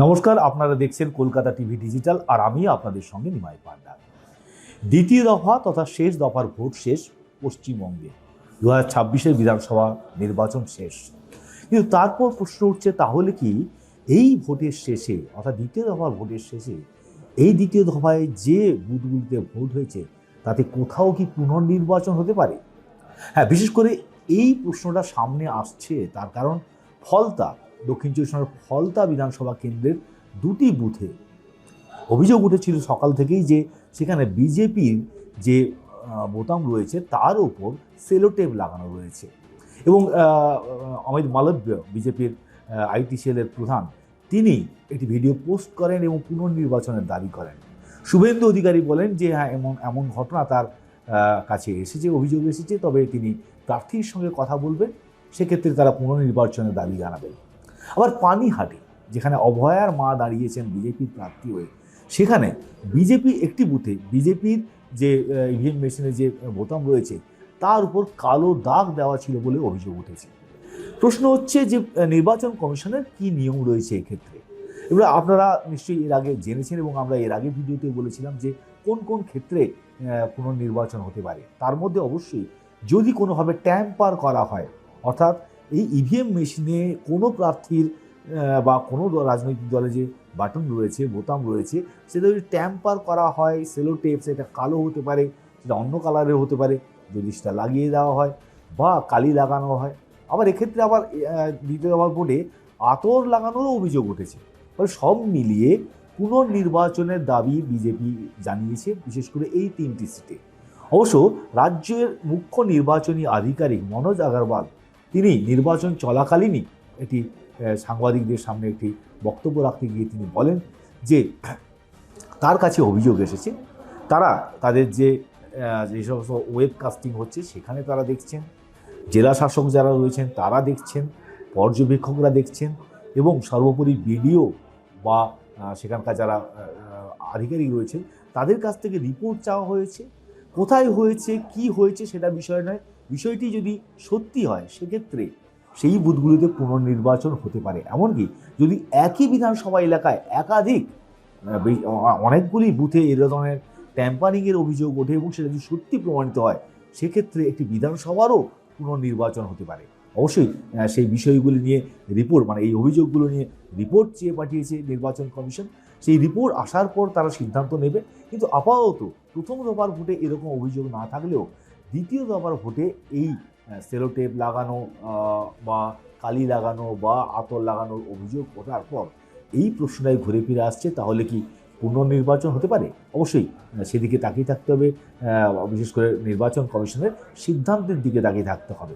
নমস্কার, আপনারা দেখছেন কলকাতা টিভি ডিজিটাল আর আমি আপনাদের সঙ্গে নিমাই পান্ডা। দ্বিতীয় দফা তথা শেষ দফার ভোট শেষ পশ্চিমবঙ্গে। 2026-এর বিধানসভা নির্বাচন শেষ, কিন্তু তারপর প্রশ্ন উঠছে, তাহলে কি এই ভোটের শেষে অর্থাৎ দ্বিতীয় দফার ভোটের শেষে এই দ্বিতীয় দফায় যে বুথগুলিতে ভোট হয়েছে তাতে কোথাও কি পুনর্নির্বাচন হতে পারে? হ্যাঁ, বিশেষ করে এই প্রশ্নটা সামনে আসছে তার কারণ ফলতা, দক্ষিণ চব্বিশ পরগনার ফলতা বিধানসভা কেন্দ্রের দুটি বুথে অভিযোগ উঠেছিল সকাল থেকেই যে সেখানে বিজেপির যে বোতাম রয়েছে তার উপর সেলোটেপ লাগানো রয়েছে। এবং অমিত মালব্য, বিজেপির আইটি সেলের প্রধান, তিনি একটি ভিডিও পোস্ট করেন এবং পুনর্নির্বাচনের দাবি করেন। শুভেন্দু অধিকারী বলেন যে হ্যাঁ, এমন ঘটনা তার কাছে এসেছে, অভিযোগ এসেছে, তবে তিনি প্রার্থীর সঙ্গে কথা বলবেন, সেক্ষেত্রে তারা পুনর্নির্বাচনের দাবি জানাবেন। আবার পানিহাটি, যেখানে অভয়ার মা দাঁড়িয়েছেন বিজেপির প্রার্থী হয়ে, সেখানে বিজেপি একটি বুথে বিজেপির যে ইভিএম মেশিনে যে বোতাম রয়েছে তার উপর কালো দাগ দেওয়া ছিল বলে অভিযোগ উঠেছে। প্রশ্ন হচ্ছে যে নির্বাচন কমিশনের কি নিয়ম রয়েছে এক্ষেত্রে। এবার আপনারা নিশ্চয়ই এর আগে জেনেছেন এবং আমরা এর আগে ভিডিওতে বলেছিলাম যে কোন কোন ক্ষেত্রে পুনর্নির্বাচন হতে পারে। তার মধ্যে অবশ্যই যদি কোনোভাবে ট্যাম্পার করা হয়, অর্থাৎ এই ইভিএম মেশিনে কোনো প্রার্থীর বা কোনো রাজনৈতিক দলে যে বাটন রয়েছে, বোতাম রয়েছে, সেটা যদি ট্যাম্পার করা হয়, সেলো টেপ, সেটা কালো হতে পারে, সেটা অন্য কালারের হতে পারে, যদি সেটা লাগিয়ে দেওয়া হয় বা কালি লাগানো হয়। আবার এক্ষেত্রে আবার দ্বিতীয় দফার ভোটে আতর লাগানোরও অভিযোগ উঠেছে। ফলে সব মিলিয়ে পুনর্নির্বাচনের দাবি বিজেপি জানিয়েছে, বিশেষ করে এই তিনটি সিটে। অবশ্য রাজ্যের মুখ্য নির্বাচনী আধিকারিক মনোজ আগরওয়াল, তিনি নির্বাচন চলাকালীনই একটি সাংবাদিকদের সামনে একটি বক্তব্য রাখতে গিয়ে তিনি বলেন যে তার কাছে অভিযোগ এসেছে, তারা তাদের যে সমস্ত ওয়েবকাস্টিং হচ্ছে সেখানে তারা দেখছেন, জেলা শাসক যারা রয়েছেন তারা দেখছেন, পর্যবেক্ষকরা দেখছেন, এবং সর্বোপরি বিডিও বা সেখানকার যারা আধিকারিক রয়েছেন তাদের কাছ থেকে রিপোর্ট চাওয়া হয়েছে। কোথায় হয়েছে, কি হয়েছে সেটা বিষয় নয়, বিষয়টি যদি সত্যি হয় সেক্ষেত্রে সেই বুথগুলিতে পুনর্নির্বাচন হতে পারে। এমনকি যদি একই বিধানসভা এলাকায় একাধিক অনেকগুলি বুথে এ ধরনের ট্যাম্পারিংয়ের অভিযোগ ওঠে এবং সেটা যদি সত্যি প্রমাণিত হয়, সেক্ষেত্রে একটি বিধানসভারও পুনর্নির্বাচন হতে পারে। অবশ্যই সেই বিষয়গুলি নিয়ে রিপোর্ট, মানে এই অভিযোগগুলো নিয়ে রিপোর্ট চেয়ে পাঠিয়েছে নির্বাচন কমিশন। সেই রিপোর্ট আসার পর তারা সিদ্ধান্ত নেবে। কিন্তু আপাতত প্রথম দফার ভোটে এরকম অভিযোগ না থাকলেও দ্বিতীয় দফার ভোটে এই সেলোটেপ লাগানো বা কালি লাগানো বা আতর লাগানোর অভিযোগ ওঠার পর এই প্রশ্নটাই ঘুরে ফিরে আসছে, তাহলে কি পুনর্নির্বাচন হতে পারে? অবশ্যই সেদিকে তাকিয়ে থাকতে হবে, বিশেষ করে নির্বাচন কমিশনের সিদ্ধান্তের দিকে তাকিয়ে থাকতে হবে।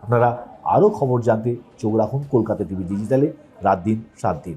আপনারা আরও খবর জানতে চোখ রাখুন কলকাতা টিভি ডিজিটালে, রাত দিন 7 দিন।